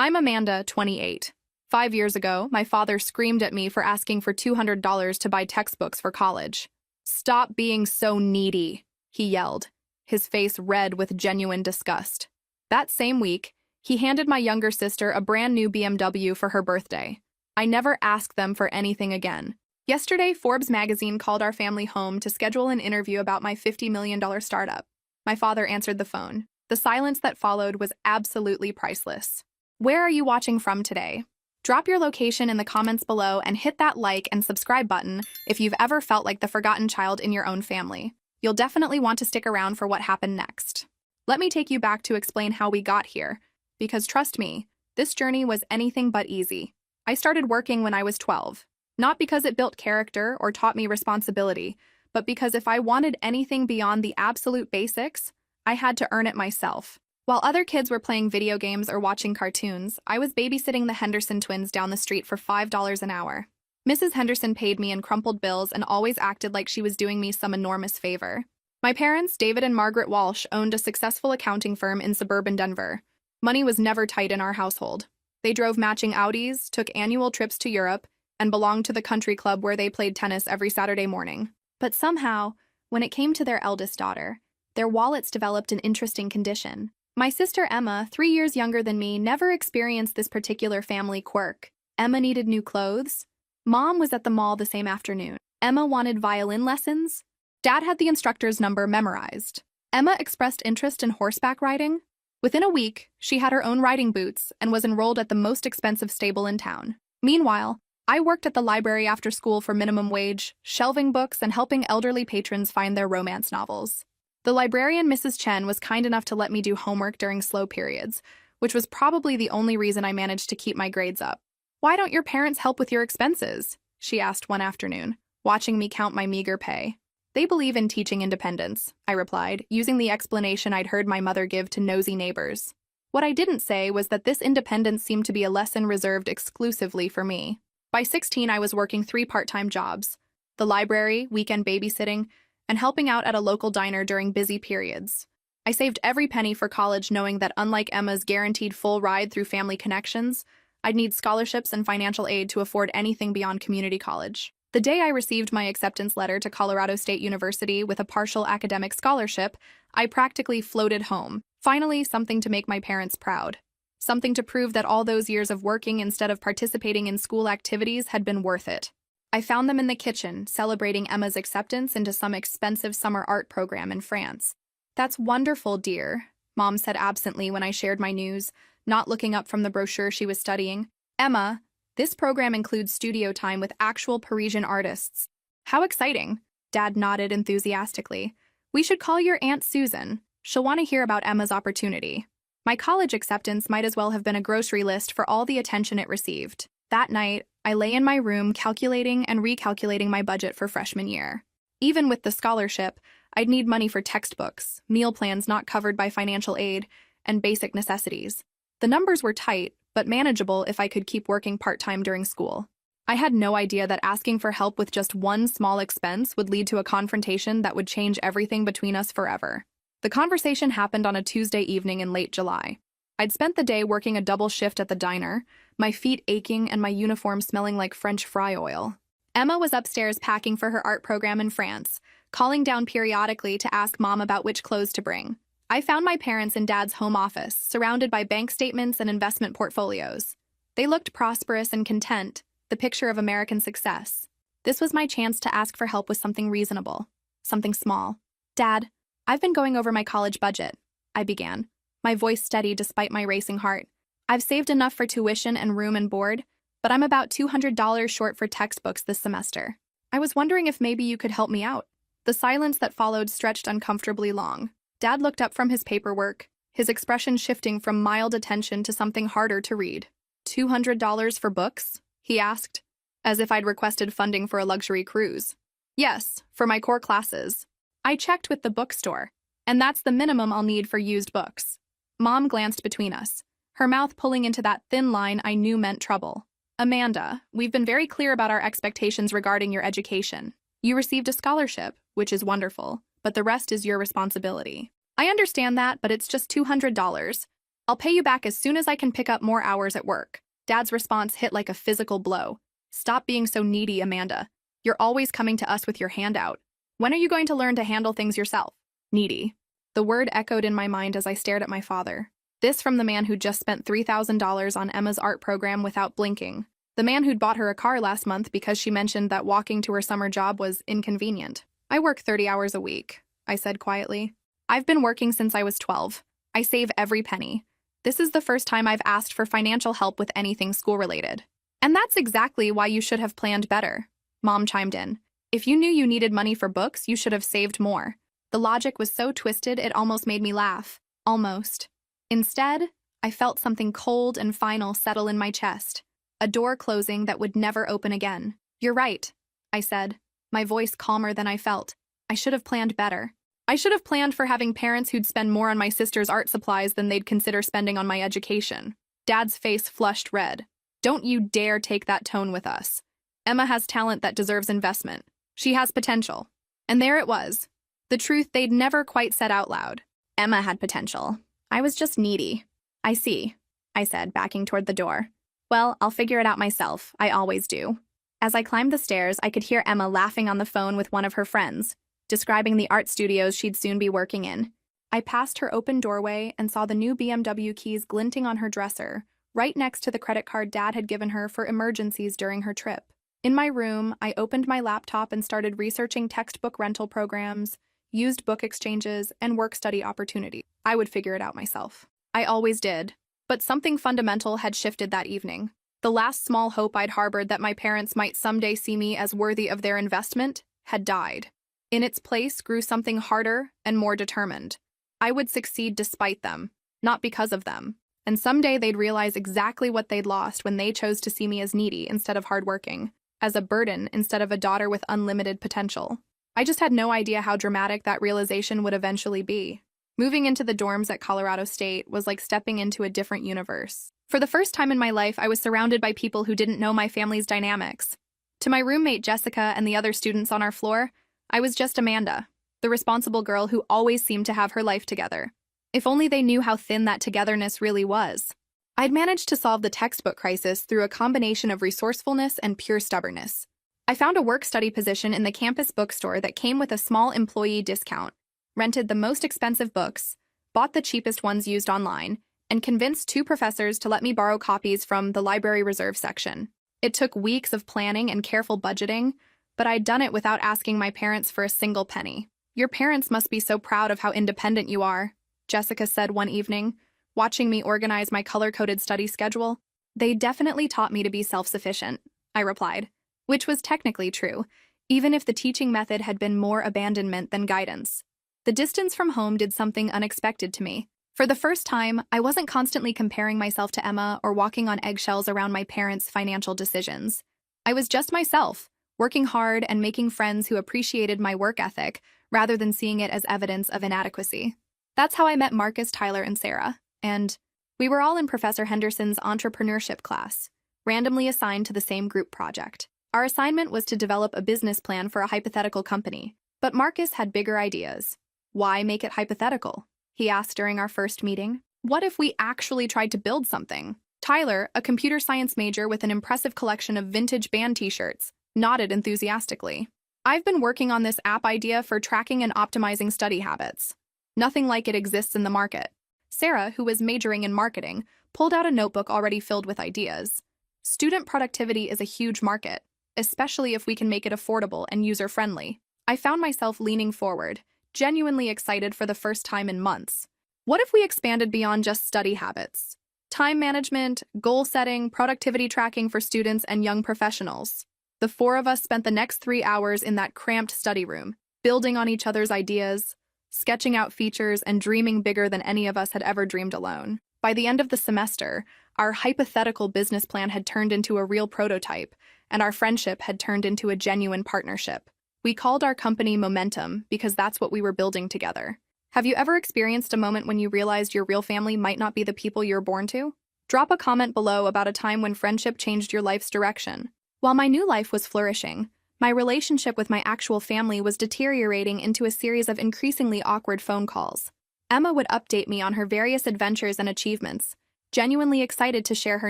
I'm Amanda, 28. 5 years ago, my father screamed at me for asking for $200 to buy textbooks for college. "Stop being so needy," he yelled, his face red with genuine disgust. That same week, he handed my younger sister a brand new BMW for her birthday. I never asked them for anything again. Yesterday, Forbes magazine called our family home to schedule an interview about my $50 million startup. My father answered the phone. The silence that followed was absolutely priceless. Where are you watching from today? Drop your location in the comments below and hit that like and subscribe button if you've ever felt like the forgotten child in your own family. You'll definitely want to stick around for what happened next. Let me take you back to explain how we got here, because trust me, this journey was anything but easy. I started working when I was 12, not because it built character or taught me responsibility, but because if I wanted anything beyond the absolute basics, I had to earn it myself. While other kids were playing video games or watching cartoons, I was babysitting the Henderson twins down the street for $5 an hour. Mrs. Henderson paid me in crumpled bills and always acted like she was doing me some enormous favor. My parents, David and Margaret Walsh, owned a successful accounting firm in suburban Denver. Money was never tight in our household. They drove matching Audis, took annual trips to Europe, and belonged to the country club where they played tennis every Saturday morning. But somehow, when it came to their eldest daughter, their wallets developed an interesting condition. My sister Emma, 3 years younger than me, never experienced this particular family quirk. Emma needed new clothes. Mom was at the mall the same afternoon. Emma wanted violin lessons. Dad had the instructor's number memorized. Emma expressed interest in horseback riding. Within a week, she had her own riding boots and was enrolled at the most expensive stable in town. Meanwhile, I worked at the library after school for minimum wage, shelving books and helping elderly patrons find their romance novels. The librarian, Mrs. Chen, was kind enough to let me do homework during slow periods, which was probably the only reason I managed to keep my grades up. "Why don't your parents help with your expenses?" she asked one afternoon, watching me count my meager pay. "They believe in teaching independence," I replied, using the explanation I'd heard my mother give to nosy neighbors. What I didn't say was that this independence seemed to be a lesson reserved exclusively for me. By 16, I was working 3 part-time jobs: the library, weekend babysitting, and helping out at a local diner during busy periods. I saved every penny for college, knowing that unlike Emma's guaranteed full ride through family connections, I'd need scholarships and financial aid to afford anything beyond community college. The day I received my acceptance letter to Colorado State University with a partial academic scholarship, I practically floated home. Finally, something to make my parents proud. Something to prove that all those years of working instead of participating in school activities had been worth it. I found them in the kitchen, celebrating Emma's acceptance into some expensive summer art program in France. "That's wonderful, dear," Mom said absently when I shared my news, not looking up from the brochure she was studying. "Emma, this program includes studio time with actual Parisian artists." "How exciting," Dad nodded enthusiastically. "We should call your Aunt Susan. She'll want to hear about Emma's opportunity." My college acceptance might as well have been a grocery list for all the attention it received. That night, I lay in my room calculating and recalculating my budget for freshman year. Even with the scholarship, I'd need money for textbooks, meal plans not covered by financial aid, and basic necessities. The numbers were tight, but manageable if I could keep working part-time during school. I had no idea that asking for help with just one small expense would lead to a confrontation that would change everything between us forever. The conversation happened on a Tuesday evening in late July. I'd spent the day working a double shift at the diner, my feet aching and my uniform smelling like French fry oil. Emma was upstairs packing for her art program in France, calling down periodically to ask Mom about which clothes to bring. I found my parents in Dad's home office, surrounded by bank statements and investment portfolios. They looked prosperous and content, the picture of American success. This was my chance to ask for help with something reasonable, something small. "Dad, I've been going over my college budget," I began, my voice steady despite my racing heart. "I've saved enough for tuition and room and board, but I'm about $200 short for textbooks this semester. I was wondering if maybe you could help me out." The silence that followed stretched uncomfortably long. Dad looked up from his paperwork, his expression shifting from mild attention to something harder to read. "$200 for books?" he asked, as if I'd requested funding for a luxury cruise. "Yes, for my core classes." I checked with the bookstore, and that's the minimum I'll need for used books. Mom glanced between us, her mouth pulling into that thin line I knew meant trouble. "Amanda, we've been very clear about our expectations regarding your education. You received a scholarship, which is wonderful, but the rest is your responsibility." "I understand that, but it's just $200. I'll pay you back as soon as I can pick up more hours at work. Dad's response hit like a physical blow. Stop being so needy, Amanda. You're always coming to us with your hand out. When are you going to learn to handle things yourself? Needy. The word echoed in my mind as I stared at my father. This from the man who just spent $3,000 on Emma's art program without blinking. The man who'd bought her a car last month because she mentioned that walking to her summer job was inconvenient. I work 30 hours a week, I said quietly. I've been working since I was 12. I save every penny. This is the first time I've asked for financial help with anything school-related. And that's exactly why you should have planned better, Mom chimed in. If you knew you needed money for books, you should have saved more. The logic was so twisted it almost made me laugh. Almost. Instead, I felt something cold and final settle in my chest. A door closing that would never open again. You're right, I said, my voice calmer than I felt. I should have planned better. I should have planned for having parents who'd spend more on my sister's art supplies than they'd consider spending on my education. Dad's face flushed red. Don't you dare take that tone with us. Emma has talent that deserves investment. She has potential. And there it was. The truth they'd never quite said out loud. Emma had potential. I was just needy. I see, I said, backing toward the door. Well, I'll figure it out myself. I always do. As I climbed the stairs, I could hear Emma laughing on the phone with one of her friends, describing the art studios she'd soon be working in. I passed her open doorway and saw the new BMW keys glinting on her dresser, right next to the credit card Dad had given her for emergencies during her trip. In my room, I opened my laptop and started researching textbook rental programs, used book exchanges, and work-study opportunities. I would figure it out myself. I always did. But something fundamental had shifted that evening. The last small hope I'd harbored that my parents might someday see me as worthy of their investment had died. In its place grew something harder and more determined. I would succeed despite them, not because of them. And someday they'd realize exactly what they'd lost when they chose to see me as needy instead of hardworking, as a burden instead of a daughter with unlimited potential. I just had no idea how dramatic that realization would eventually be. Moving into the dorms at Colorado State was like stepping into a different universe. For the first time in my life, I was surrounded by people who didn't know my family's dynamics. To my roommate Jessica and the other students on our floor, I was just Amanda, the responsible girl who always seemed to have her life together. If only they knew how thin that togetherness really was. I'd managed to solve the textbook crisis through a combination of resourcefulness and pure stubbornness. I found a work-study position in the campus bookstore that came with a small employee discount, rented the most expensive books, bought the cheapest ones used online, and convinced 2 professors to let me borrow copies from the library reserve section. It took weeks of planning and careful budgeting, but I'd done it without asking my parents for a single penny. Your parents must be so proud of how independent you are, Jessica said one evening, watching me organize my color-coded study schedule. They definitely taught me to be self-sufficient, I replied, which was technically true, even if the teaching method had been more abandonment than guidance. The distance from home did something unexpected to me. For the first time, I wasn't constantly comparing myself to Emma or walking on eggshells around my parents' financial decisions. I was just myself, working hard and making friends who appreciated my work ethic rather than seeing it as evidence of inadequacy. That's how I met Marcus, Tyler, and Sarah, and we were all in Professor Henderson's entrepreneurship class, randomly assigned to the same group project. Our assignment was to develop a business plan for a hypothetical company, but Marcus had bigger ideas. Why make it hypothetical? He asked during our first meeting. What if we actually tried to build something? Tyler, a computer science major with an impressive collection of vintage band t-shirts, nodded enthusiastically. I've been working on this app idea for tracking and optimizing study habits. Nothing like it exists in the market. Sarah, who was majoring in marketing, pulled out a notebook already filled with ideas. Student productivity is a huge market, especially if we can make it affordable and user-friendly. I found myself leaning forward, genuinely excited for the first time in months. What if we expanded beyond just study habits? Time management, goal setting, productivity tracking for students and young professionals. The 4 of us spent the next 3 hours in that cramped study room, building on each other's ideas, sketching out features, and dreaming bigger than any of us had ever dreamed alone. By the end of the semester, our hypothetical business plan had turned into a real prototype, and our friendship had turned into a genuine partnership. We called our company Momentum because that's what we were building together. Have you ever experienced a moment when you realized your real family might not be the people you're born to? Drop a comment below about a time when friendship changed your life's direction. While my new life was flourishing, my relationship with my actual family was deteriorating into a series of increasingly awkward phone calls. Emma would update me on her various adventures and achievements, genuinely excited to share her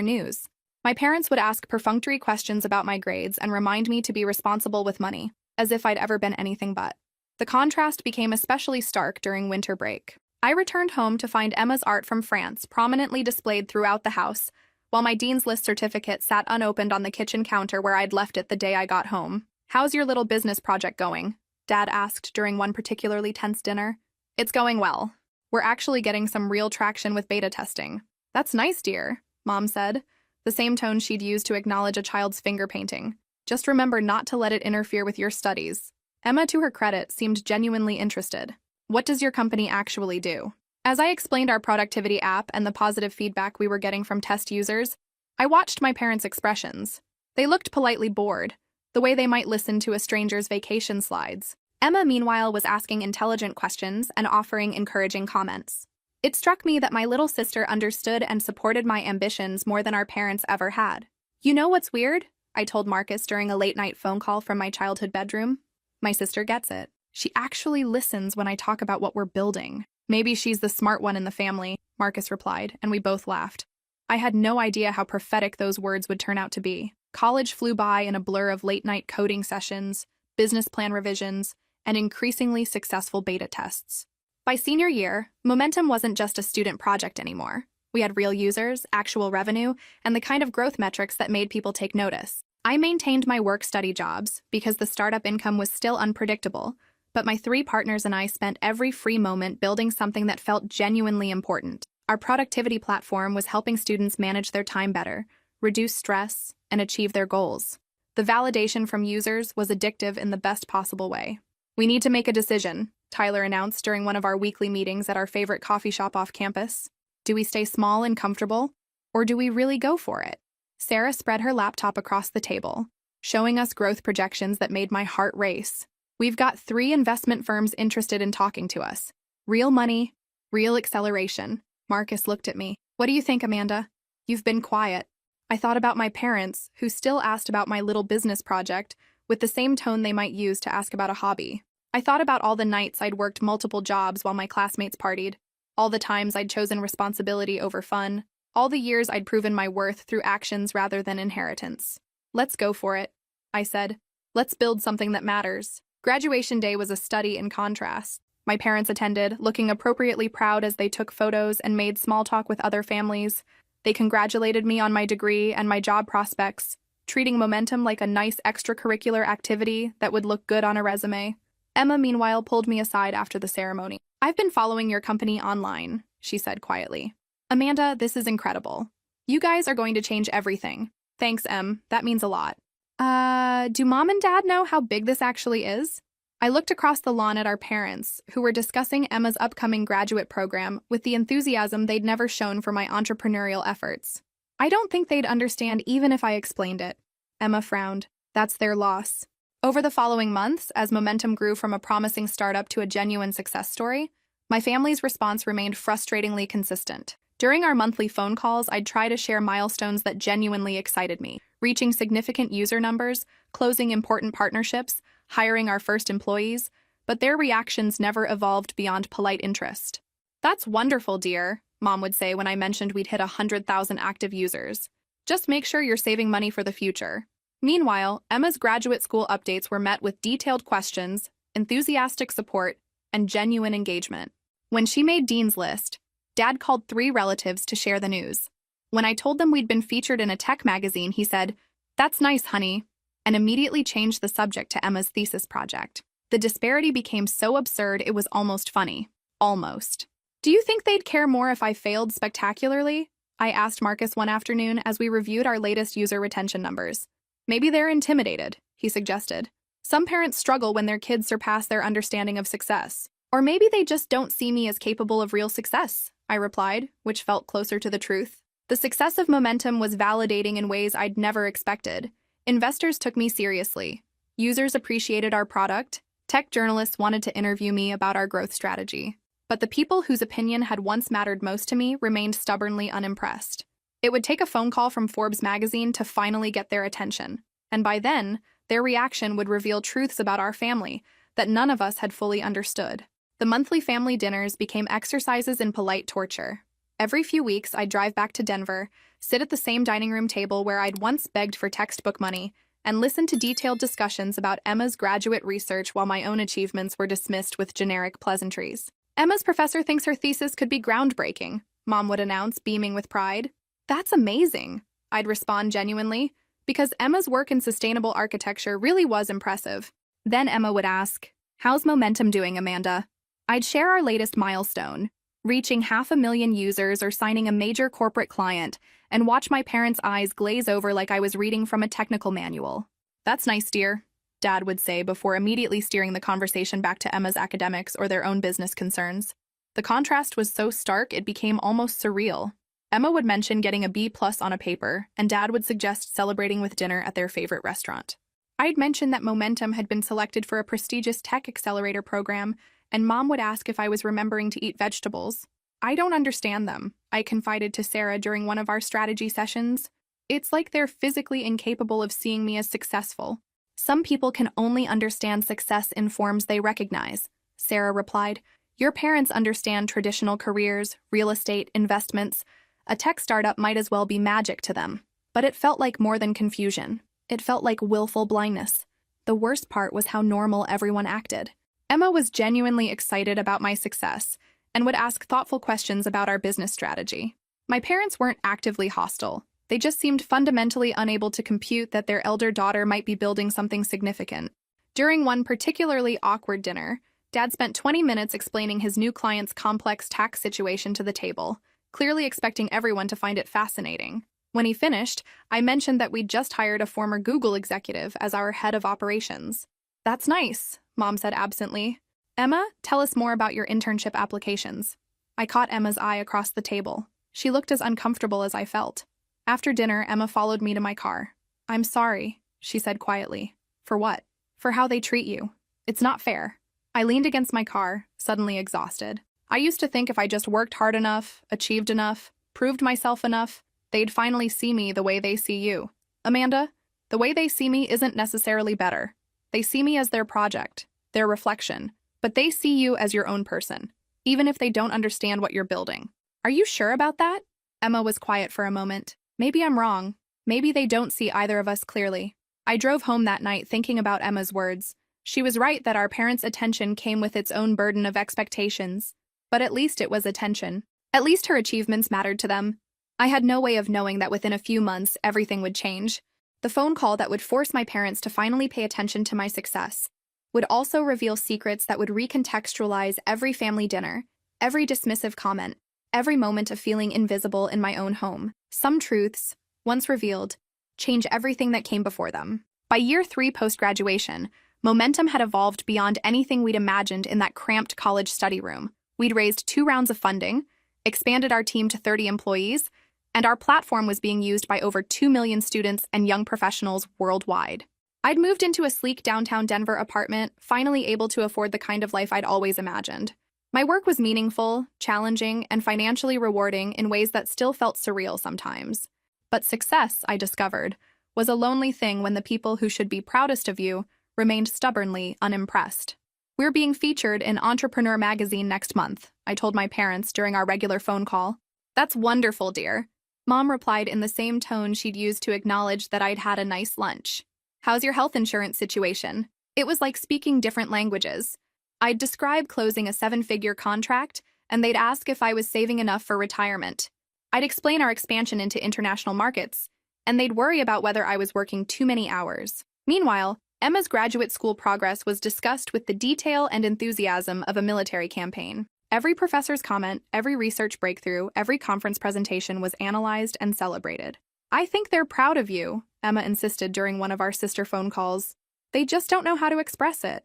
news. My parents would ask perfunctory questions about my grades and remind me to be responsible with money, as if I'd ever been anything but. The contrast became especially stark during winter break. I returned home to find Emma's art from France prominently displayed throughout the house, while my Dean's List certificate sat unopened on the kitchen counter where I'd left it the day I got home. "How's your little business project going?" Dad asked during one particularly tense dinner. "It's going well. We're actually getting some real traction with beta testing." "That's nice, dear," Mom said, the same tone she'd used to acknowledge a child's finger painting. "Just remember not to let it interfere with your studies." Emma, to her credit, seemed genuinely interested. "What does your company actually do?" As I explained our productivity app and the positive feedback we were getting from test users, I watched my parents' expressions. They looked politely bored, the way they might listen to a stranger's vacation slides. Emma, meanwhile, was asking intelligent questions and offering encouraging comments. It struck me that my little sister understood and supported my ambitions more than our parents ever had. "You know what's weird?" I told Marcus during a late-night phone call from my childhood bedroom. "My sister gets it. She actually listens when I talk about what we're building." "Maybe she's the smart one in the family," Marcus replied, and we both laughed. I had no idea how prophetic those words would turn out to be. College flew by in a blur of late-night coding sessions, business plan revisions, and increasingly successful beta tests. By senior year, Momentum wasn't just a student project anymore. We had real users, actual revenue, and the kind of growth metrics that made people take notice. I maintained my work-study jobs because the startup income was still unpredictable, but my 3 partners and I spent every free moment building something that felt genuinely important. Our productivity platform was helping students manage their time better, reduce stress, and achieve their goals. The validation from users was addictive in the best possible way. "We need to make a decision," Tyler announced during one of our weekly meetings at our favorite coffee shop off campus. "Do we stay small and comfortable, or do we really go for it?" Sarah spread her laptop across the table, showing us growth projections that made my heart race. "We've got 3 investment firms interested in talking to us. Real money, real acceleration." Marcus looked at me. "What do you think, Amanda?" "You've been quiet." I thought about my parents, who still asked about my little business project, with the same tone they might use to ask about a hobby. I thought about all the nights I'd worked multiple jobs while my classmates partied, all the times I'd chosen responsibility over fun, all the years I'd proven my worth through actions rather than inheritance. "Let's go for it," I said. "Let's build something that matters." Graduation day was a study in contrast. My parents attended, looking appropriately proud as they took photos and made small talk with other families. They congratulated me on my degree and my job prospects, treating Momentum like a nice extracurricular activity that would look good on a resume. Emma, meanwhile, pulled me aside after the ceremony. "I've been following your company online," she said quietly. "Amanda, this is incredible. You guys are going to change everything." "Thanks, Em. That means a lot." Do Mom and Dad know how big this actually is?" I looked across the lawn at our parents, who were discussing Emma's upcoming graduate program with the enthusiasm they'd never shown for my entrepreneurial efforts. "I don't think they'd understand even if I explained it." Emma frowned. "That's their loss." Over the following months, as Momentum grew from a promising startup to a genuine success story, my family's response remained frustratingly consistent. During our monthly phone calls, I'd try to share milestones that genuinely excited me, reaching significant user numbers, closing important partnerships, hiring our first employees, but their reactions never evolved beyond polite interest. "That's wonderful, dear," Mom would say when I mentioned we'd hit 100,000 active users. "Just make sure you're saving money for the future." Meanwhile, Emma's graduate school updates were met with detailed questions, enthusiastic support, and genuine engagement. When she made Dean's List, Dad called 3 relatives to share the news. When I told them we'd been featured in a tech magazine, he said, "That's nice, honey," and immediately changed the subject to Emma's thesis project. The disparity became so absurd it was almost funny. Almost. "Do you think they'd care more if I failed spectacularly?" I asked Marcus one afternoon as we reviewed our latest user retention numbers. "Maybe they're intimidated," he suggested. "Some parents struggle when their kids surpass their understanding of success. Or maybe they just don't see me as capable of real success," I replied, which felt closer to the truth. The success of Momentum was validating in ways I'd never expected. Investors took me seriously. Users appreciated our product. Tech journalists wanted to interview me about our growth strategy. But the people whose opinion had once mattered most to me remained stubbornly unimpressed. It would take a phone call from Forbes magazine to finally get their attention. And by then, their reaction would reveal truths about our family that none of us had fully understood. The monthly family dinners became exercises in polite torture. Every few weeks, I'd drive back to Denver, sit at the same dining room table where I'd once begged for textbook money, and listen to detailed discussions about Emma's graduate research while my own achievements were dismissed with generic pleasantries. "Emma's professor thinks her thesis could be groundbreaking," Mom would announce, beaming with pride. "That's amazing," I'd respond genuinely, because Emma's work in sustainable architecture really was impressive. Then Emma would ask, "How's Momentum doing, Amanda?" I'd share our latest milestone, reaching 500,000 users or signing a major corporate client, and watch my parents' eyes glaze over like I was reading from a technical manual. "That's nice, dear," Dad would say before immediately steering the conversation back to Emma's academics or their own business concerns. The contrast was so stark it became almost surreal. Emma would mention getting a B+ on a paper, and Dad would suggest celebrating with dinner at their favorite restaurant. I'd mention that Momentum had been selected for a prestigious tech accelerator program, and Mom would ask if I was remembering to eat vegetables. "I don't understand them," I confided to Sarah during one of our strategy sessions. "It's like they're physically incapable of seeing me as successful." "Some people can only understand success in forms they recognize," Sarah replied. "Your parents understand traditional careers, real estate, investments. A tech startup might as well be magic to them." But it felt like more than confusion. It felt like willful blindness. The worst part was how normal everyone acted. Emma was genuinely excited about my success and would ask thoughtful questions about our business strategy. My parents weren't actively hostile. They just seemed fundamentally unable to compute that their elder daughter might be building something significant. During one particularly awkward dinner, Dad spent 20 minutes explaining his new client's complex tax situation to the table, clearly expecting everyone to find it fascinating. When he finished, I mentioned that we'd just hired a former Google executive as our head of operations. "That's nice," Mom said absently. "Emma, tell us more about your internship applications." I caught Emma's eye across the table. She looked as uncomfortable as I felt. After dinner, Emma followed me to my car. "I'm sorry," she said quietly. "For what?" "For how they treat you. It's not fair." I leaned against my car, suddenly exhausted. I used to think if I just worked hard enough, achieved enough, proved myself enough, they'd finally see me the way they see you. Amanda, the way they see me isn't necessarily better. They see me as their project, their reflection, but they see you as your own person, even if they don't understand what you're building. "Are you sure about that?" Emma was quiet for a moment. "Maybe I'm wrong. Maybe they don't see either of us clearly." I drove home that night thinking about Emma's words. She was right that our parents' attention came with its own burden of expectations, but at least it was attention. At least her achievements mattered to them. I had no way of knowing that within a few months everything would change. The phone call that would force my parents to finally pay attention to my success would also reveal secrets that would recontextualize every family dinner, every dismissive comment, every moment of feeling invisible in my own home. Some truths, once revealed, change everything that came before them. By year 3 post-graduation, Momentum had evolved beyond anything we'd imagined in that cramped college study room. We'd raised 2 rounds of funding, expanded our team to 30 employees, and our platform was being used by over 2 million students and young professionals worldwide. I'd moved into a sleek downtown Denver apartment, finally able to afford the kind of life I'd always imagined. My work was meaningful, challenging, and financially rewarding in ways that still felt surreal sometimes. But success, I discovered, was a lonely thing when the people who should be proudest of you remained stubbornly unimpressed. "We're being featured in Entrepreneur magazine next month," I told my parents during our regular phone call. "That's wonderful, dear." Mom replied in the same tone she'd used to acknowledge that I'd had a nice lunch. "How's your health insurance situation?" It was like speaking different languages. I'd describe closing a 7-figure contract, and they'd ask if I was saving enough for retirement. I'd explain our expansion into international markets, and they'd worry about whether I was working too many hours. Meanwhile, Emma's graduate school progress was discussed with the detail and enthusiasm of a military campaign. Every professor's comment, every research breakthrough, every conference presentation was analyzed and celebrated. "I think they're proud of you," Emma insisted during one of our sister phone calls. "They just don't know how to express it."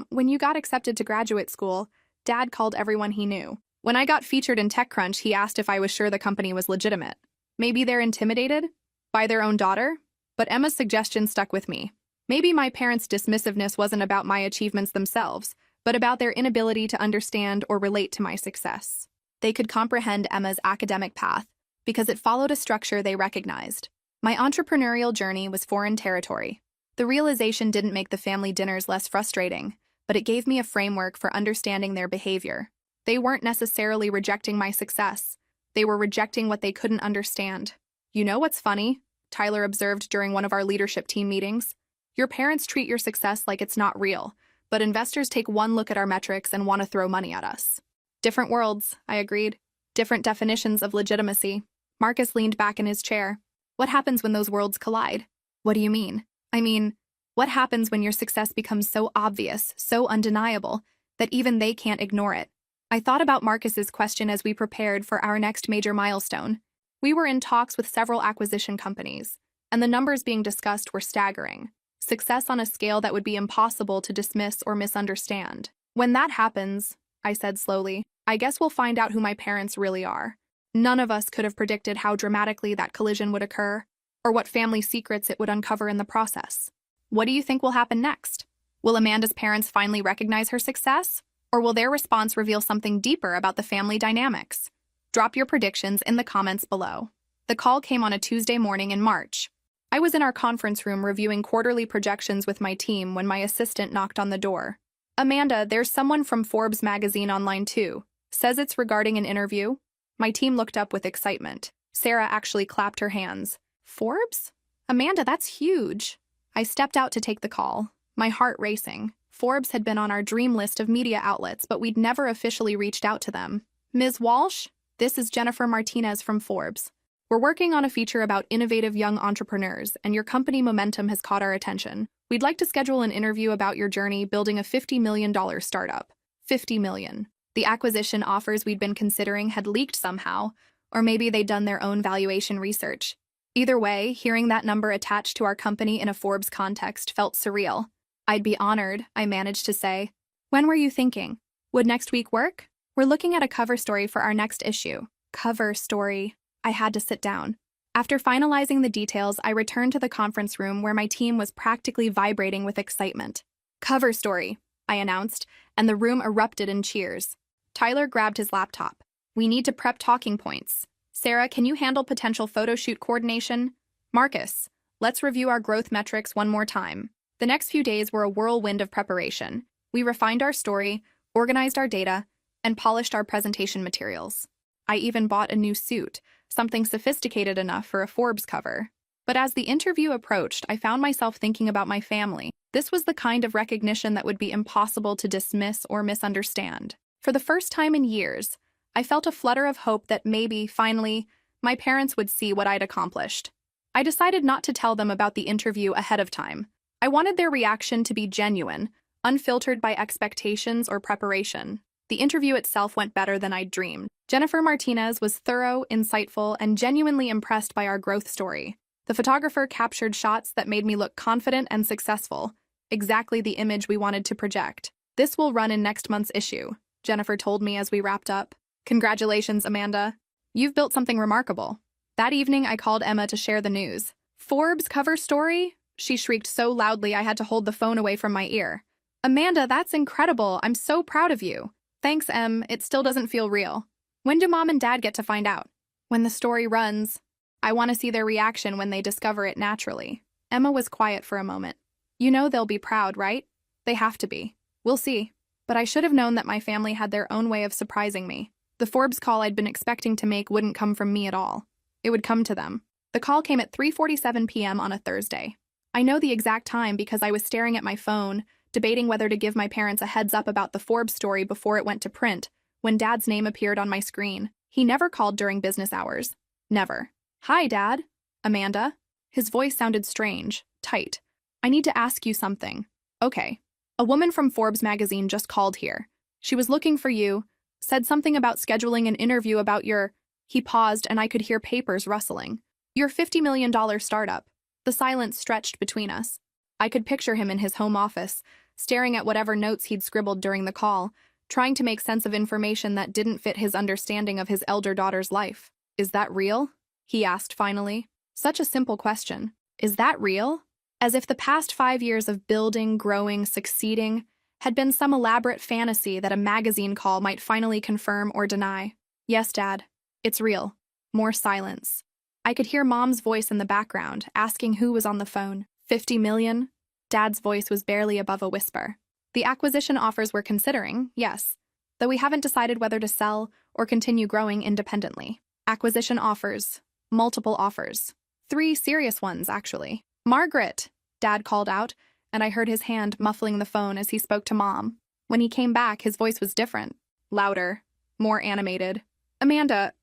When you got accepted to graduate school, Dad called everyone he knew. When I got featured in TechCrunch, he asked if I was sure the company was legitimate. Maybe they're intimidated by their own daughter? But Emma's suggestion stuck with me. Maybe my parents' dismissiveness wasn't about my achievements themselves, but about their inability to understand or relate to my success. They could comprehend Emma's academic path because it followed a structure they recognized. My entrepreneurial journey was foreign territory. The realization didn't make the family dinners less frustrating, but it gave me a framework for understanding their behavior. They weren't necessarily rejecting my success. They were rejecting what they couldn't understand. You know what's funny? Tyler observed during one of our leadership team meetings. Your parents treat your success like it's not real, but investors take one look at our metrics and want to throw money at us. Different worlds, I agreed. Different definitions of legitimacy. Marcus leaned back in his chair. What happens when those worlds collide? What do you mean? I mean, what happens when your success becomes so obvious, so undeniable, that even they can't ignore it? I thought about Marcus's question as we prepared for our next major milestone. We were in talks with several acquisition companies, and the numbers being discussed were staggering. Success on a scale that would be impossible to dismiss or misunderstand. When that happens, I said slowly, I guess we'll find out who my parents really are. None of us could have predicted how dramatically that collision would occur, or what family secrets it would uncover in the process. What do you think will happen next? Will Amanda's parents finally recognize her success? Or will their response reveal something deeper about the family dynamics? Drop your predictions in the comments below. The call came on a Tuesday morning in March. I was in our conference room reviewing quarterly projections with my team when my assistant knocked on the door. Amanda, there's someone from Forbes magazine online too. Says it's regarding an interview. My team looked up with excitement. Sarah actually clapped her hands. Forbes? Amanda, that's huge. I stepped out to take the call, my heart racing. Forbes had been on our dream list of media outlets, but we'd never officially reached out to them. Ms. Walsh, this is Jennifer Martinez from Forbes. We're working on a feature about innovative young entrepreneurs, and your company momentum has caught our attention. We'd like to schedule an interview about your journey building a $50 million startup. $50 million. The acquisition offers we'd been considering had leaked somehow, or maybe they'd done their own valuation research. Either way, hearing that number attached to our company in a Forbes context felt surreal. I'd be honored, I managed to say. When were you thinking? Would next week work? We're looking at a cover story for our next issue. Cover story. I had to sit down. After finalizing the details, I returned to the conference room where my team was practically vibrating with excitement. Cover story, I announced, and the room erupted in cheers. Tyler grabbed his laptop. We need to prep talking points. Sarah, can you handle potential photo shoot coordination? Marcus, let's review our growth metrics one more time. The next few days were a whirlwind of preparation. We refined our story, organized our data, and polished our presentation materials. I even bought a new suit, something sophisticated enough for a Forbes cover. But as the interview approached, I found myself thinking about my family. This was the kind of recognition that would be impossible to dismiss or misunderstand. For the first time in years, I felt a flutter of hope that maybe, finally, my parents would see what I'd accomplished. I decided not to tell them about the interview ahead of time. I wanted their reaction to be genuine, unfiltered by expectations or preparation. The interview itself went better than I'd dreamed. Jennifer Martinez was thorough, insightful, and genuinely impressed by our growth story. The photographer captured shots that made me look confident and successful, exactly the image we wanted to project. This will run in next month's issue, Jennifer told me as we wrapped up. Congratulations, Amanda. You've built something remarkable. That evening, I called Emma to share the news. Forbes cover story? She shrieked so loudly I had to hold the phone away from my ear. Amanda, that's incredible. I'm so proud of you. Thanks, Em. It still doesn't feel real. When do Mom and Dad get to find out? When the story runs. I want to see their reaction when they discover it naturally. Emma was quiet for a moment. You know they'll be proud, right? They have to be. We'll see. But I should have known that my family had their own way of surprising me. The Forbes call I'd been expecting to make wouldn't come from me at all. It would come to them. The call came at 3:47 p.m. on a Thursday. I know the exact time because I was staring at my phone, debating whether to give my parents a heads up about the Forbes story before it went to print, when Dad's name appeared on my screen. He never called during business hours. Never. Hi, Dad. Amanda. His voice sounded strange, tight. I need to ask you something. Okay. A woman from Forbes magazine just called here. She was looking for you, said something about scheduling an interview about your... He paused and I could hear papers rustling. Your $50 million startup. The silence stretched between us. I could picture him in his home office, staring at whatever notes he'd scribbled during the call, trying to make sense of information that didn't fit his understanding of his elder daughter's life. Is that real? He asked finally. Such a simple question. Is that real? As if the past 5 years of building, growing, succeeding had been some elaborate fantasy that a magazine call might finally confirm or deny. Yes, Dad. It's real. More silence. I could hear Mom's voice in the background, asking who was on the phone. 50 million? Dad's voice was barely above a whisper. The acquisition offers we're considering, yes, though we haven't decided whether to sell or continue growing independently. Acquisition offers. Multiple offers. 3 serious ones, actually. Margaret, Dad called out, and I heard his hand muffling the phone as he spoke to Mom. When he came back, his voice was different. Louder. More animated. Amanda,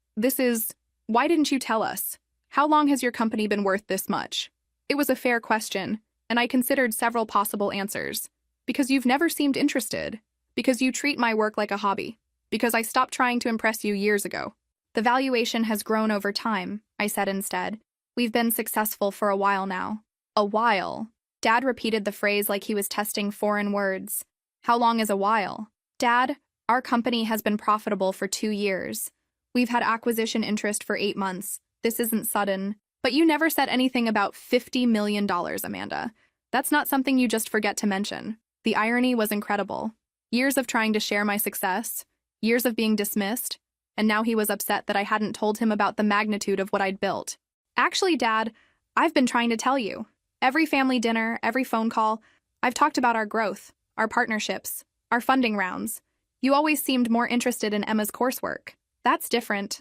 why didn't you tell us? How long has your company been worth this much? It was a fair question, and I considered several possible answers. Because you've never seemed interested. Because you treat my work like a hobby. Because I stopped trying to impress you years ago. The valuation has grown over time, I said instead. We've been successful for a while now. A while. Dad repeated the phrase like he was testing foreign words. How long is a while? Dad, our company has been profitable for 2 years. We've had acquisition interest for 8 months. This isn't sudden. But you never said anything about $50 million, Amanda. That's not something you just forget to mention. The irony was incredible. Years of trying to share my success, years of being dismissed, and now he was upset that I hadn't told him about the magnitude of what I'd built. Actually, Dad, I've been trying to tell you. Every family dinner, every phone call, I've talked about our growth, our partnerships, our funding rounds. You always seemed more interested in Emma's coursework. That's different.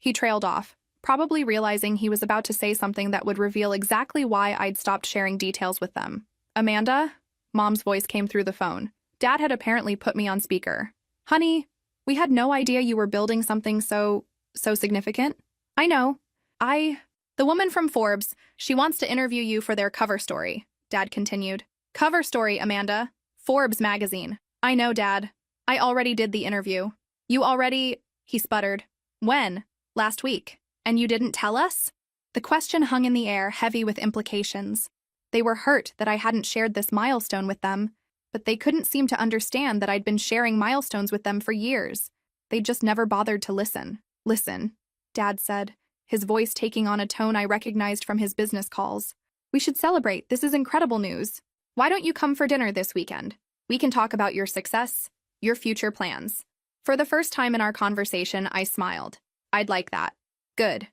He trailed off, probably realizing he was about to say something that would reveal exactly why I'd stopped sharing details with them. Amanda? Mom's voice came through the phone. Dad had apparently put me on speaker. Honey, we had no idea you were building something so significant. I know. The woman from Forbes, she wants to interview you for their cover story, Dad continued. Cover story, Amanda. Forbes magazine. I know, Dad. I already did the interview. You already, he sputtered. When? Last week. And you didn't tell us? The question hung in the air, heavy with implications. They were hurt that I hadn't shared this milestone with them, but they couldn't seem to understand that I'd been sharing milestones with them for years. They'd just never bothered to listen. Listen, Dad said, his voice taking on a tone I recognized from his business calls. We should celebrate. This is incredible news. Why don't you come for dinner this weekend? We can talk about your success, your future plans. For the first time in our conversation, I smiled. I'd like that. Good.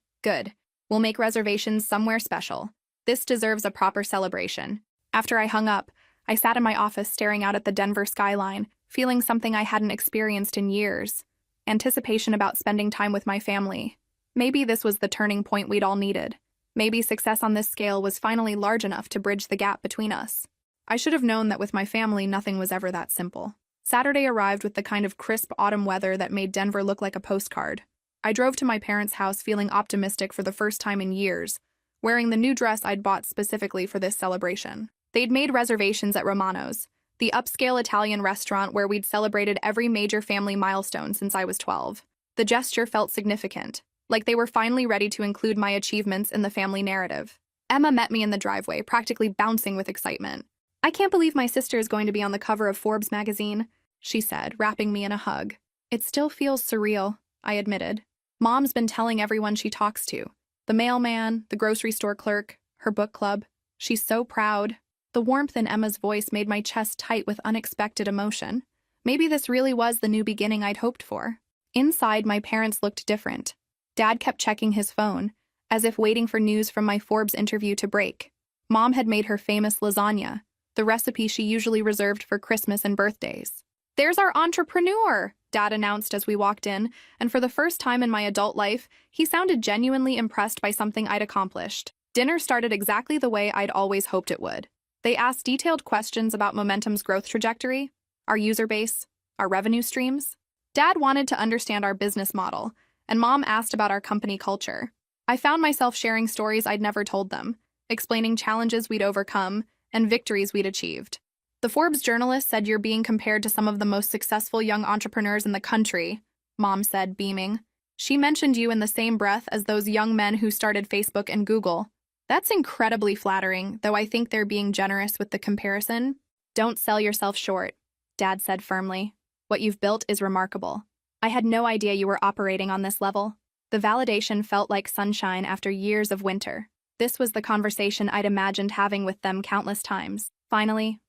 We'll make reservations somewhere special. This deserves a proper celebration. After I hung up, I sat in my office staring out at the Denver skyline, feeling something I hadn't experienced in years. Anticipation about spending time with my family. Maybe this was the turning point we'd all needed. Maybe success on this scale was finally large enough to bridge the gap between us. I should have known that with my family, nothing was ever that simple. Saturday arrived with the kind of crisp autumn weather that made Denver look like a postcard. I drove to my parents' house feeling optimistic for the first time in years, wearing the new dress I'd bought specifically for this celebration. They'd made reservations at Romano's, the upscale Italian restaurant where we'd celebrated every major family milestone since I was 12. The gesture felt significant, like they were finally ready to include my achievements in the family narrative. Emma met me in the driveway, practically bouncing with excitement. I can't believe my sister is going to be on the cover of Forbes magazine, she said, wrapping me in a hug. It still feels surreal, I admitted. Mom's been telling everyone she talks to. The mailman, the grocery store clerk, her book club. She's so proud. The warmth in Emma's voice made my chest tight with unexpected emotion. Maybe this really was the new beginning I'd hoped for. Inside, my parents looked different. Dad kept checking his phone, as if waiting for news from my Forbes interview to break. Mom had made her famous lasagna, the recipe she usually reserved for Christmas and birthdays. There's our entrepreneur, Dad announced as we walked in, and for the first time in my adult life, he sounded genuinely impressed by something I'd accomplished. Dinner started exactly the way I'd always hoped it would. They asked detailed questions about Momentum's growth trajectory, our user base, our revenue streams. Dad wanted to understand our business model, and Mom asked about our company culture. I found myself sharing stories I'd never told them, explaining challenges we'd overcome and victories we'd achieved. The Forbes journalist said you're being compared to some of the most successful young entrepreneurs in the country, Mom said, beaming. She mentioned you in the same breath as those young men who started Facebook and Google. That's incredibly flattering, though I think they're being generous with the comparison. Don't sell yourself short, Dad said firmly. What you've built is remarkable. I had no idea you were operating on this level. The validation felt like sunshine after years of winter. This was the conversation I'd imagined having with them countless times. Finally,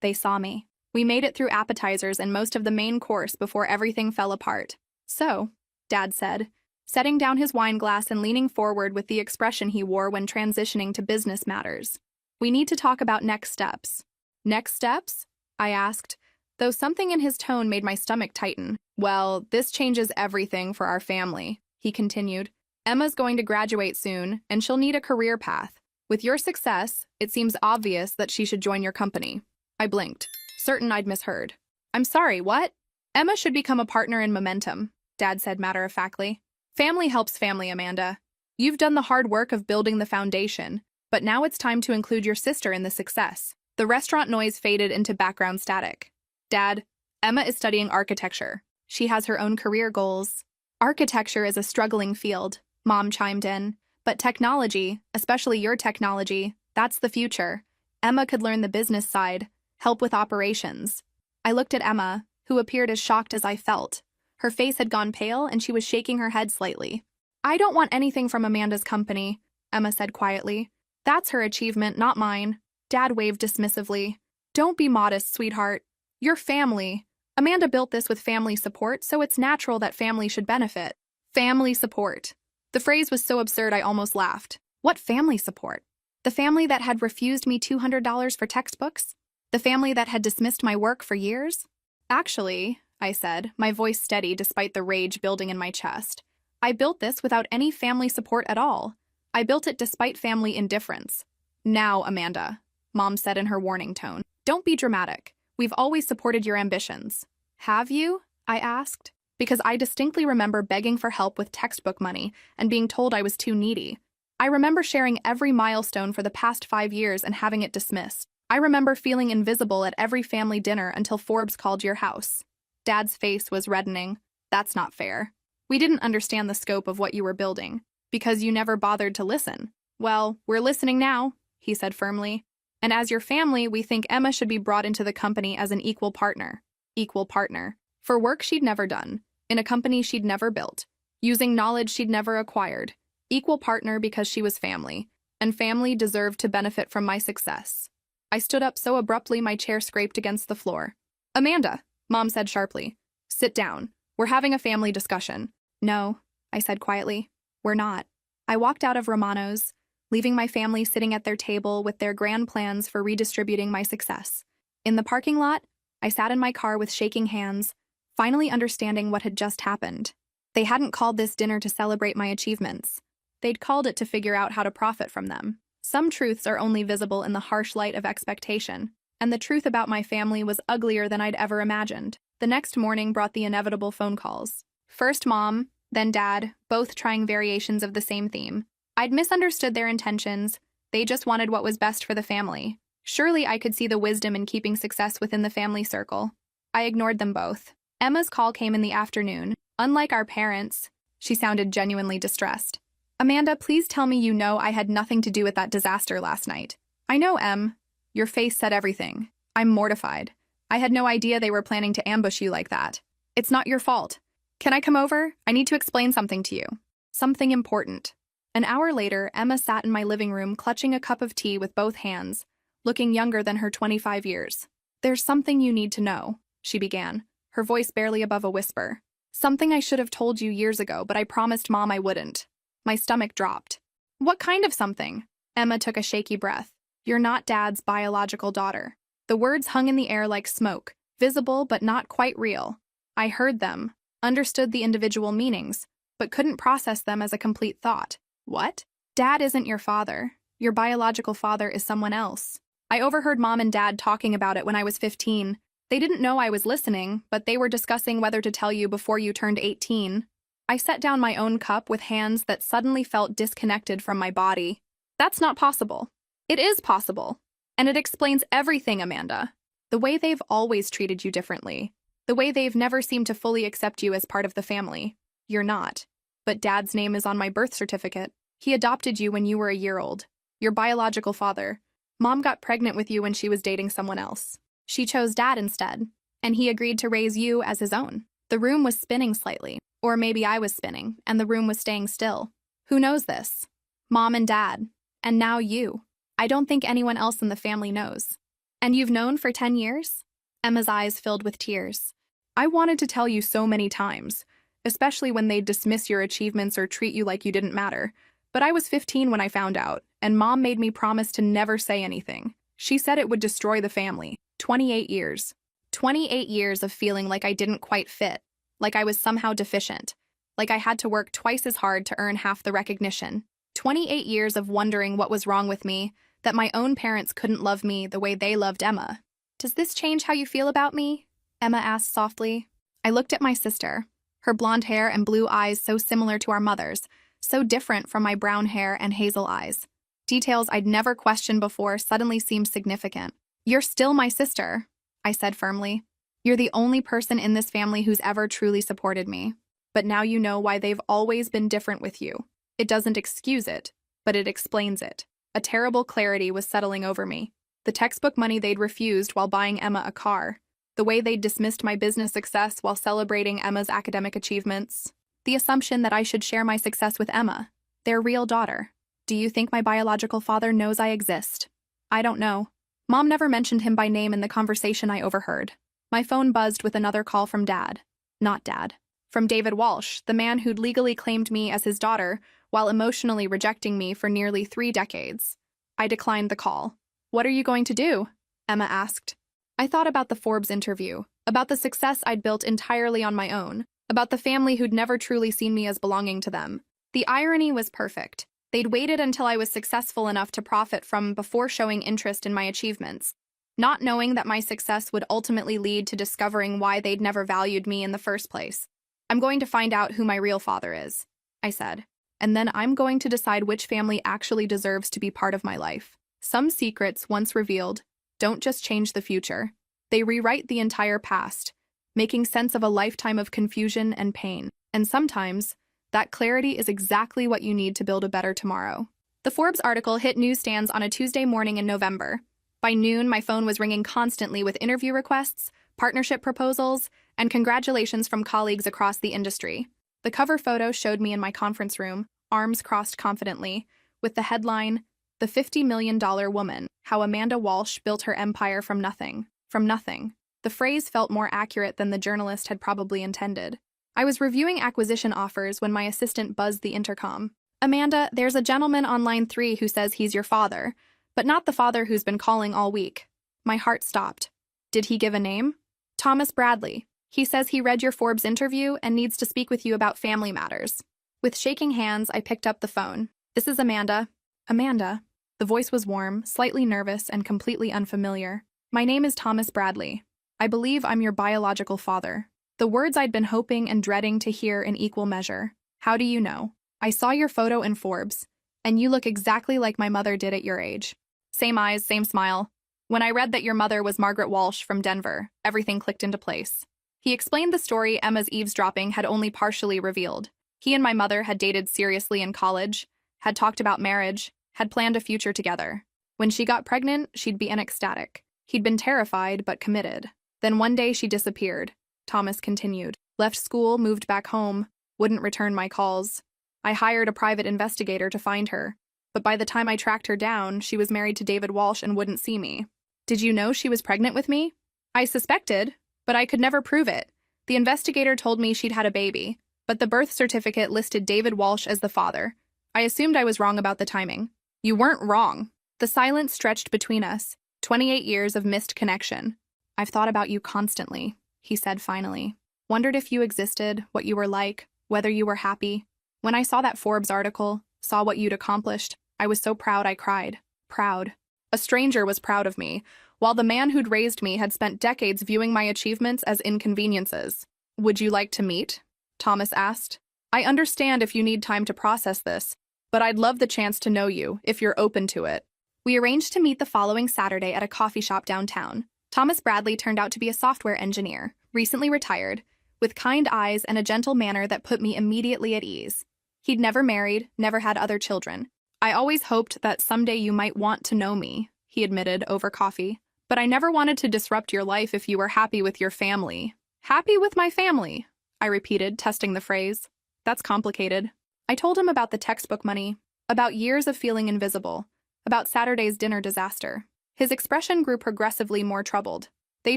they saw me. We made it through appetizers and most of the main course before everything fell apart. So, Dad said, setting down his wine glass and leaning forward with the expression he wore when transitioning to business matters. We need to talk about next steps. Next steps? I asked, though something in his tone made my stomach tighten. Well, this changes everything for our family, he continued. Emma's going to graduate soon, and she'll need a career path. With your success, it seems obvious that she should join your company. I blinked, certain I'd misheard. I'm sorry, what? Emma should become a partner in Momentum, Dad said matter-of-factly. Family helps family, Amanda. You've done the hard work of building the foundation, but now it's time to include your sister in the success. The restaurant noise faded into background static. Dad, Emma is studying architecture. She has her own career goals. Architecture is a struggling field, Mom chimed in. But technology, especially your technology, that's the future. Emma could learn the business side, help with operations. I looked at Emma, who appeared as shocked as I felt. Her face had gone pale and she was shaking her head slightly. I don't want anything from Amanda's company, Emma said quietly. That's her achievement, not mine. Dad waved dismissively. Don't be modest, sweetheart. You're family. Amanda built this with family support, so it's natural that family should benefit. Family support. The phrase was so absurd I almost laughed. What family support? The family that had refused me $200 for textbooks? The family that had dismissed my work for years? Actually, I said, my voice steady despite the rage building in my chest, I built this without any family support at all. I built it despite family indifference. Now, Amanda, Mom said in her warning tone, don't be dramatic. We've always supported your ambitions. Have you? I asked. Because I distinctly remember begging for help with textbook money and being told I was too needy. I remember sharing every milestone for the past 5 years and having it dismissed. I remember feeling invisible at every family dinner until Forbes called your house. Dad's face was reddening. That's not fair. We didn't understand the scope of what you were building, because you never bothered to listen. Well, we're listening now, he said firmly. And as your family, we think Emma should be brought into the company as an equal partner. Equal partner. For work she'd never done, in a company she'd never built, using knowledge she'd never acquired. Equal partner because she was family, and family deserved to benefit from my success. I stood up so abruptly my chair scraped against the floor. Amanda, Mom said sharply. Sit down. We're having a family discussion. No, I said quietly. We're not. I walked out of Romano's, leaving my family sitting at their table with their grand plans for redistributing my success. In the parking lot, I sat in my car with shaking hands, finally understanding what had just happened. They hadn't called this dinner to celebrate my achievements. They'd called it to figure out how to profit from them. Some truths are only visible in the harsh light of expectation, and the truth about my family was uglier than I'd ever imagined. The next morning brought the inevitable phone calls. First Mom, then Dad, both trying variations of the same theme. I'd misunderstood their intentions. They just wanted what was best for the family. Surely I could see the wisdom in keeping success within the family circle. I ignored them both. Emma's call came in the afternoon. Unlike our parents, she sounded genuinely distressed. Amanda, please tell me you know I had nothing to do with that disaster last night. I know, Em. Your face said everything. I'm mortified. I had no idea they were planning to ambush you like that. It's not your fault. Can I come over? I need to explain something to you. Something important. An hour later, Emma sat in my living room clutching a cup of tea with both hands, looking younger than her 25 years. There's something you need to know, she began, her voice barely above a whisper. Something I should have told you years ago, but I promised Mom I wouldn't. My stomach dropped. What kind of something? Emma took a shaky breath. You're not Dad's biological daughter. The words hung in the air like smoke, visible but not quite real. I heard them, understood the individual meanings, but couldn't process them as a complete thought. What? Dad isn't your father. Your biological father is someone else. I overheard Mom and Dad talking about it when I was 15. They didn't know I was listening, but they were discussing whether to tell you before you turned 18. I set down my own cup with hands that suddenly felt disconnected from my body. That's not possible. It is possible. And it explains everything, Amanda. The way they've always treated you differently. The way they've never seemed to fully accept you as part of the family. You're not. But Dad's name is on my birth certificate. He adopted you when you were a year old. Your biological father. Mom got pregnant with you when she was dating someone else. She chose Dad instead, and he agreed to raise you as his own. The room was spinning slightly. Or maybe I was spinning, and the room was staying still. Who knows this? Mom and Dad. And now you. I don't think anyone else in the family knows. And you've known for 10 years? Emma's eyes filled with tears. I wanted to tell you so many times, especially when they'd dismiss your achievements or treat you like you didn't matter. But I was 15 when I found out, and Mom made me promise to never say anything. She said it would destroy the family. 28 years. 28 years of feeling like I didn't quite fit, like I was somehow deficient, like I had to work twice as hard to earn half the recognition. 28 years of wondering what was wrong with me, that my own parents couldn't love me the way they loved Emma. "Does this change how you feel about me?" Emma asked softly. I looked at my sister, her blonde hair and blue eyes so similar to our mother's, so different from my brown hair and hazel eyes. Details I'd never questioned before suddenly seemed significant. "You're still my sister," I said firmly. "You're the only person in this family who's ever truly supported me. But now you know why they've always been different with you. It doesn't excuse it, but it explains it." A terrible clarity was settling over me. The textbook money they'd refused while buying Emma a car. The way they'd dismissed my business success while celebrating Emma's academic achievements. The assumption that I should share my success with Emma, their real daughter. "Do you think my biological father knows I exist?" "I don't know. Mom never mentioned him by name in the conversation I overheard." My phone buzzed with another call from Dad. Not Dad. From David Walsh, the man who'd legally claimed me as his daughter while emotionally rejecting me for nearly 3 decades. I declined the call. "What are you going to do?" Emma asked. I thought about the Forbes interview, about the success I'd built entirely on my own, about the family who'd never truly seen me as belonging to them. The irony was perfect. They'd waited until I was successful enough to profit from before showing interest in my achievements, not knowing that my success would ultimately lead to discovering why they'd never valued me in the first place. "I'm going to find out who my real father is," I said. "And then I'm going to decide which family actually deserves to be part of my life." Some secrets, once revealed, don't just change the future. They rewrite the entire past, making sense of a lifetime of confusion and pain. And sometimes, that clarity is exactly what you need to build a better tomorrow. The Forbes article hit newsstands on a Tuesday morning in November. By noon, my phone was ringing constantly with interview requests, partnership proposals, and congratulations from colleagues across the industry. The cover photo showed me in my conference room, arms crossed confidently, with the headline, "The $50 million Woman, How Amanda Walsh Built Her Empire from Nothing." From nothing. The phrase felt more accurate than the journalist had probably intended. I was reviewing acquisition offers when my assistant buzzed the intercom. "Amanda, there's a gentleman on line 3 who says he's your father, but not the father who's been calling all week." My heart stopped. Did he give a name? "Thomas Bradley. He says he read your Forbes interview and needs to speak with you about family matters." With shaking hands, I picked up the phone. "This is Amanda." "Amanda?" The voice was warm, slightly nervous, and completely unfamiliar. "My name is Thomas Bradley. I believe I'm your biological father." The words I'd been hoping and dreading to hear in equal measure. "How do you know?" "I saw your photo in Forbes, and you look exactly like my mother did at your age." Same eyes, same smile. "When I read that your mother was Margaret Walsh from Denver, everything clicked into place." He explained the story Emma's eavesdropping had only partially revealed. He and my mother had dated seriously in college, had talked about marriage, had planned a future together. When she got pregnant, she'd be ecstatic. He'd been terrified but committed. Then one day she disappeared. Thomas continued. "Left school, moved back home, wouldn't return my calls. I hired a private investigator to find her, but by the time I tracked her down, she was married to David Walsh and wouldn't see me." "Did you know she was pregnant with me?" "I suspected, but I could never prove it. The investigator told me she'd had a baby, but the birth certificate listed David Walsh as the father. I assumed I was wrong about the timing." "You weren't wrong." The silence stretched between us. 28 years of missed connection. "I've thought about you constantly," he said finally. "Wondered if you existed, what you were like, whether you were happy. When I saw that Forbes article, saw what you'd accomplished, I was so proud I cried. Proud. A stranger was proud of me, while the man who'd raised me had spent decades viewing my achievements as inconveniences." "Would you like to meet?" Thomas asked. "I understand if you need time to process this, but I'd love the chance to know you, if you're open to it." We arranged to meet the following Saturday at a coffee shop downtown. Thomas Bradley turned out to be a software engineer, recently retired, with kind eyes and a gentle manner that put me immediately at ease. He'd never married, never had other children. "I always hoped that someday you might want to know me," he admitted over coffee. "But I never wanted to disrupt your life if you were happy with your family." "Happy with my family," I repeated, testing the phrase. "That's complicated." I told him about the textbook money, about years of feeling invisible, about Saturday's dinner disaster. His expression grew progressively more troubled. "They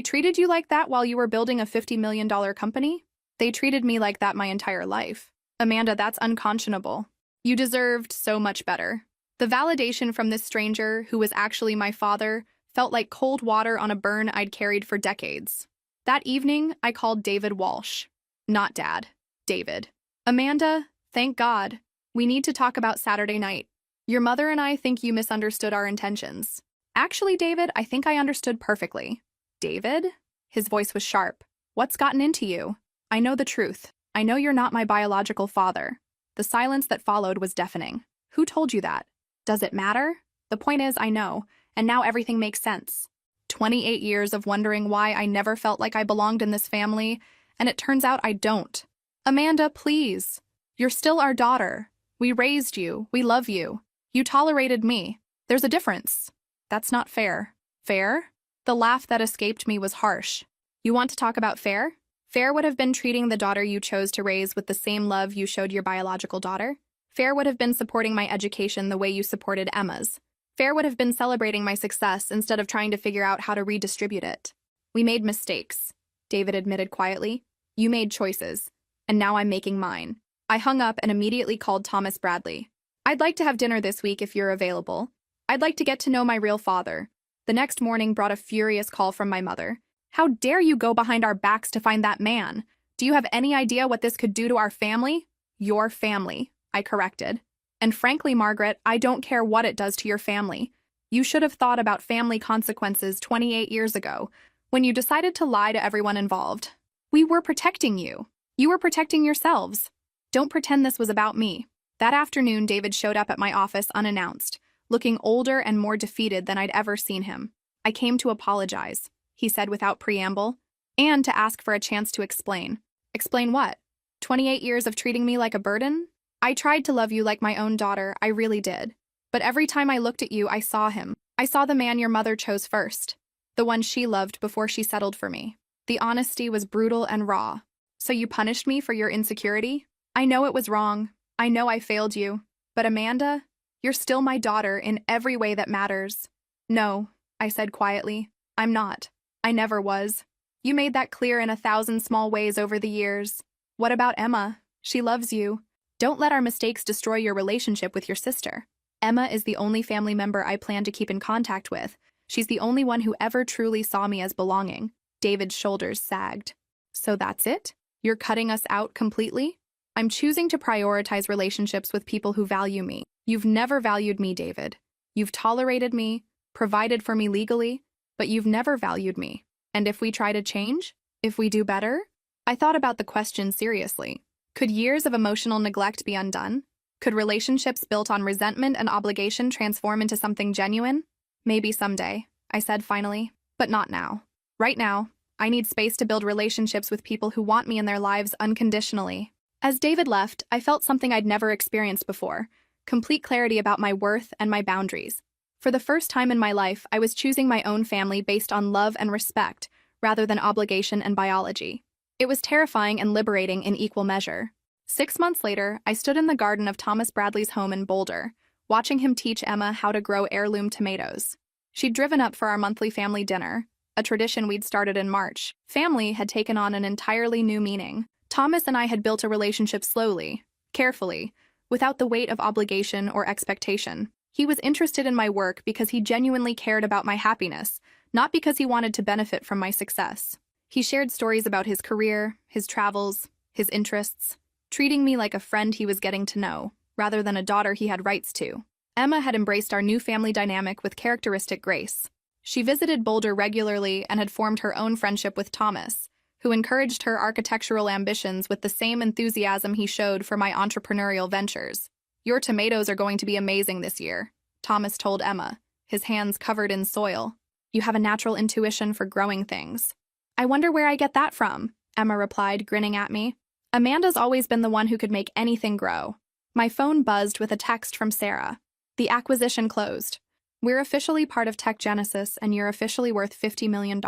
treated you like that while you were building a $50 million company?" "They treated me like that my entire life." "Amanda, that's unconscionable. You deserved so much better." The validation from this stranger, who was actually my father, Felt like cold water on a burn I'd carried for decades. That evening, I called David Walsh. Not Dad. David. Amanda, thank God. We need to talk about Saturday night. Your mother and I think you misunderstood our intentions. Actually, David, I think I understood perfectly. David? His voice was sharp. What's gotten into you? I know the truth. I know you're not my biological father. The silence that followed was deafening. Who told you that? Does it matter? The point is, I know, and now everything makes sense. 28 years of wondering why I never felt like I belonged in this family, and it turns out I don't. Amanda, please. You're still our daughter. We raised you. We love you. You tolerated me. There's a difference. That's not fair. Fair? The laugh that escaped me was harsh. You want to talk about fair? Fair would have been treating the daughter you chose to raise with the same love you showed your biological daughter. Fair would have been supporting my education the way you supported Emma's. Fair would have been celebrating my success instead of trying to figure out how to redistribute it. We made mistakes, David admitted quietly. You made choices, and now I'm making mine. I hung up and immediately called Thomas Bradley. I'd like to have dinner this week if you're available. I'd like to get to know my real father. The next morning brought a furious call from my mother. How dare you go behind our backs to find that man? Do you have any idea what this could do to our family? Your family, I corrected. And frankly, Margaret, I don't care what it does to your family. You should have thought about family consequences 28 years ago, when you decided to lie to everyone involved. We were protecting you. You were protecting yourselves. Don't pretend this was about me. That afternoon, David showed up at my office unannounced, looking older and more defeated than I'd ever seen him. I came to apologize, he said without preamble, and to ask for a chance to explain. Explain what? 28 years of treating me like a burden? I tried to love you like my own daughter, I really did. But every time I looked at you, I saw him. I saw the man your mother chose first. The one she loved before she settled for me. The honesty was brutal and raw. So you punished me for your insecurity? I know it was wrong. I know I failed you. But Amanda, you're still my daughter in every way that matters. No, I said quietly. I'm not. I never was. You made that clear in 1,000 small ways over the years. What about Emma? She loves you. Don't let our mistakes destroy your relationship with your sister. Emma is the only family member I plan to keep in contact with. She's the only one who ever truly saw me as belonging. David's shoulders sagged. So that's it? You're cutting us out completely? I'm choosing to prioritize relationships with people who value me. You've never valued me, David. You've tolerated me, provided for me legally, but you've never valued me. And if we try to change? If we do better? I thought about the question seriously. Could years of emotional neglect be undone? Could relationships built on resentment and obligation transform into something genuine? Maybe someday, I said finally, but not now. Right now, I need space to build relationships with people who want me in their lives unconditionally. As David left, I felt something I'd never experienced before, complete clarity about my worth and my boundaries. For the first time in my life, I was choosing my own family based on love and respect, rather than obligation and biology. It was terrifying and liberating in equal measure. 6 months later, I stood in the garden of Thomas Bradley's home in Boulder, watching him teach Emma how to grow heirloom tomatoes. She'd driven up for our monthly family dinner, a tradition we'd started in March. Family had taken on an entirely new meaning. Thomas and I had built a relationship slowly, carefully, without the weight of obligation or expectation. He was interested in my work because he genuinely cared about my happiness, not because he wanted to benefit from my success. He shared stories about his career, his travels, his interests, treating me like a friend he was getting to know, rather than a daughter he had rights to. Emma had embraced our new family dynamic with characteristic grace. She visited Boulder regularly and had formed her own friendship with Thomas, who encouraged her architectural ambitions with the same enthusiasm he showed for my entrepreneurial ventures. Your tomatoes are going to be amazing this year, Thomas told Emma, his hands covered in soil. You have a natural intuition for growing things. I wonder where I get that from, Emma replied, grinning at me. Amanda's always been the one who could make anything grow. My phone buzzed with a text from Sarah. The acquisition closed. We're officially part of Tech Genesis, and you're officially worth $50 million.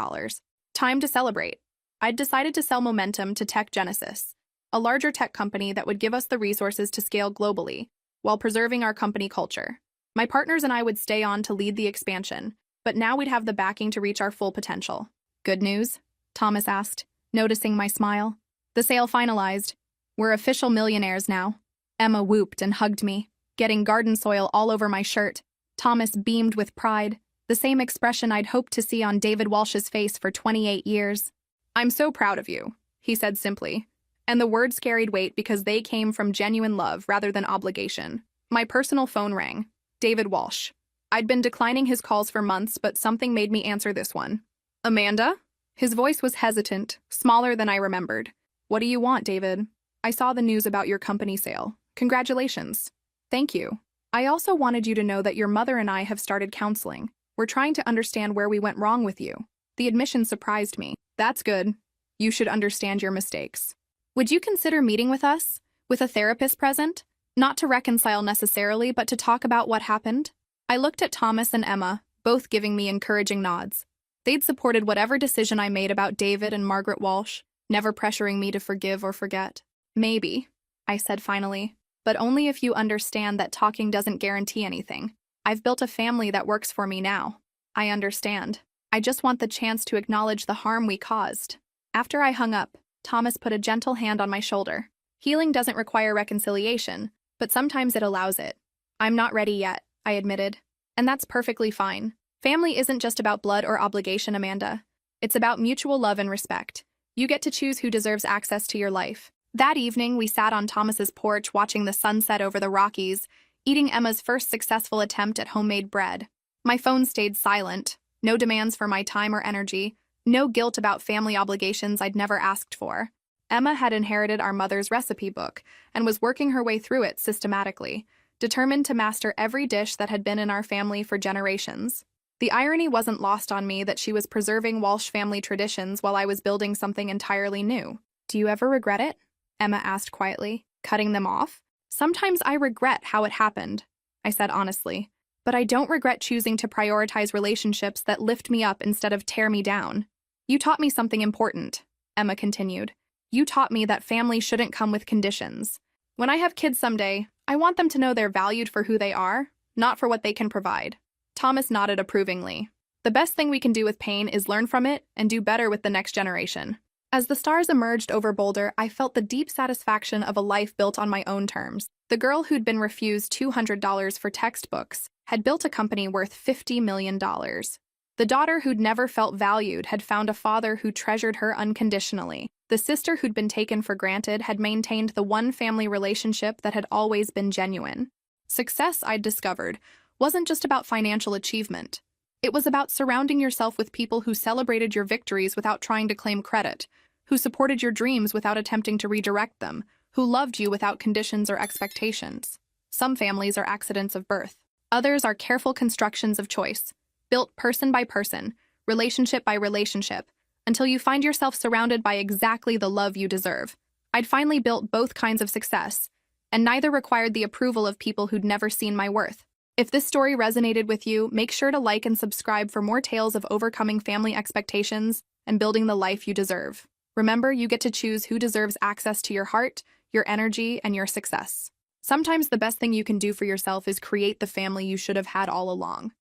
Time to celebrate. I'd decided to sell Momentum to Tech Genesis, a larger tech company that would give us the resources to scale globally, while preserving our company culture. My partners and I would stay on to lead the expansion, but now we'd have the backing to reach our full potential. Good news? Thomas asked, noticing my smile. The sale finalized. We're official millionaires now. Emma whooped and hugged me, getting garden soil all over my shirt. Thomas beamed with pride. the same expression I'd hoped to see on David Walsh's face for 28 years. "I'm so proud of you," he said simply. And the words carried weight because they came from genuine love rather than obligation. My personal phone rang. David Walsh. I'd been declining his calls for months, but something made me answer this one. "Amanda?" His voice was hesitant, smaller than I remembered. "What do you want, David?" "I saw the news about your company sale. Congratulations." "Thank you. I also wanted you to know that your mother and I have started counseling. We're trying to understand where we went wrong with you." The admission surprised me. "That's good. You should understand your mistakes. Would you consider meeting with us, with a therapist present? Not to reconcile necessarily, but to talk about what happened?" I looked at Thomas and Emma, both giving me encouraging nods. They'd supported whatever decision I made about David and Margaret Walsh, never pressuring me to forgive or forget. "Maybe," I said finally, "but only if you understand that talking doesn't guarantee anything. I've built a family that works for me now." "I understand. I just want the chance to acknowledge the harm we caused." After I hung up, Thomas put a gentle hand on my shoulder. "Healing doesn't require reconciliation, but sometimes it allows it." "I'm not ready yet," I admitted. "And that's perfectly fine. Family isn't just about blood or obligation, Amanda. It's about mutual love and respect. You get to choose who deserves access to your life." That evening, we sat on Thomas's porch watching the sunset over the Rockies, eating Emma's first successful attempt at homemade bread. My phone stayed silent, no demands for my time or energy, no guilt about family obligations I'd never asked for. Emma had inherited our mother's recipe book and was working her way through it systematically, determined to master every dish that had been in our family for generations. The irony wasn't lost on me that she was preserving Walsh family traditions while I was building something entirely new. "Do you ever regret it?" Emma asked quietly, cutting them off. "Sometimes I regret how it happened," I said honestly, "but I don't regret choosing to prioritize relationships that lift me up instead of tear me down." "You taught me something important," Emma continued. "You taught me that family shouldn't come with conditions. When I have kids someday, I want them to know they're valued for who they are, not for what they can provide." Thomas nodded approvingly. "The best thing we can do with pain is learn from it and do better with the next generation." As the stars emerged over Boulder, I felt the deep satisfaction of a life built on my own terms. The girl who'd been refused $200 for textbooks had built a company worth $50 million. The daughter who'd never felt valued had found a father who treasured her unconditionally. The sister who'd been taken for granted had maintained the one family relationship that had always been genuine. Success, I'd discovered, wasn't just about financial achievement. It was about surrounding yourself with people who celebrated your victories without trying to claim credit, who supported your dreams without attempting to redirect them, who loved you without conditions or expectations. Some families are accidents of birth. Others are careful constructions of choice, built person by person, relationship by relationship, until you find yourself surrounded by exactly the love you deserve. I'd finally built both kinds of success, and neither required the approval of people who'd never seen my worth. If this story resonated with you, make sure to like and subscribe for more tales of overcoming family expectations and building the life you deserve. Remember, you get to choose who deserves access to your heart, your energy, and your success. Sometimes the best thing you can do for yourself is create the family you should have had all along.